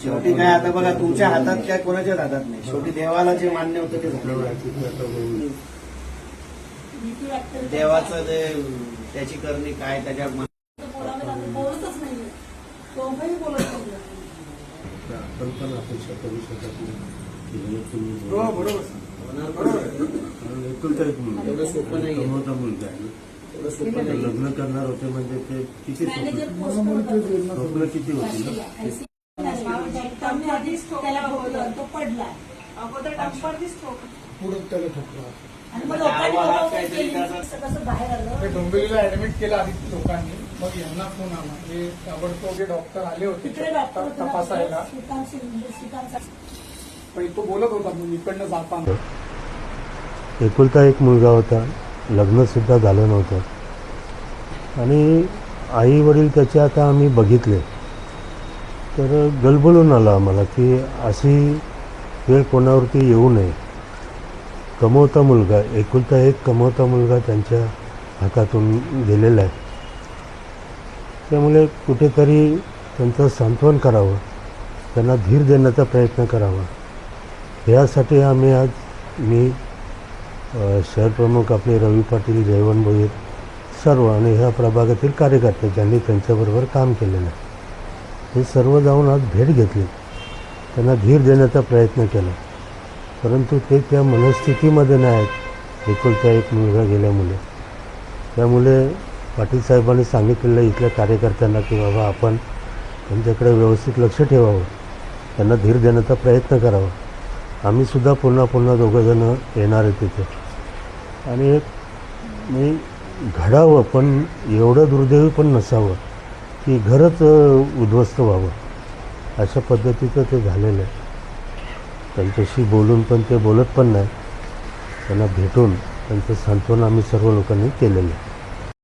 शेवटी काय आता बघा तुमच्या हातात काय कोणाच्याच हातात नाही. शेवटी देवाला जे मान्य होतं ते झालं. देवाचं ते त्याची करणी काय त्याच्या बोलतच नाहीये तो काही बोलत नाही. आपण पण अपेक्षा करू शकत नाही. बरोबर कारण एकुलता एक मुलगा एवढं सोपं नाही कमवता मुलगा आहे ना. लग्न करणार होते म्हणजे ते किती स्वप्न किती होती ना. त्याला बोललं तो पडला अगोदर डंपरनी स्ट्रोक पुढे त्याला ठोकला. आणि मग लोकांनी कसं बाहेर आलं. डोंबिवलीला ऍडमिट केलं आधी लोकांनी. मग यांना फोन आला हे ताबडतोब डॉक्टर आले होते तपासायला. पण तो बोलत होता मग इकडनं जाताना. एकुलता एक मुलगा होता, लग्नसुद्धा झालं नव्हतं आणि आई वडील त्याचे आता आम्ही बघितले तर गलबलून आलं आम्हाला की अशी वेळ कोणावरती येऊ नये. कमवता मुलगा, एकुलता एक कमवता मुलगा त्यांच्या हातातून गेलेला आहे. त्यामुळे कुठेतरी त्यांचं सांत्वन करावं, त्यांना धीर देण्याचा प्रयत्न करावा. यासाठी आम्ही आज मी शहर प्रमुख आपले रवी पाटील, जयवंत भोईर सर्व आणि ह्या प्रभागातील कार्यकर्ते ज्यांनी त्यांच्याबरोबर काम केलेलं आहे हे सर्व जाऊन आज भेट घेतली, त्यांना धीर देण्याचा प्रयत्न केला. परंतु ते त्या मनस्थितीमध्ये नाही आहेत एकुलता एक मुलगा गेल्यामुळे. त्यामुळे पाटील साहेबांनी सांगितलेलं इथल्या कार्यकर्त्यांना की बाबा आपण त्यांच्याकडे व्यवस्थित लक्ष ठेवावं, त्यांना धीर देण्याचा प्रयत्न करावा. आम्हीसुद्धा पुन्हा दोघंजणं येणार आहे तिथे आणि मी घडावं पण एवढं दुर्दैवी पण नसावं की घरच उद्ध्वस्त व्हावं अशा पद्धतीचं ते झालेलं आहे. त्यांच्याशी बोलून पण ते बोलत पण नाही. त्यांना भेटून त्यांचं सांत्वन आम्ही सर्व लोकांनी केलेलं आहे.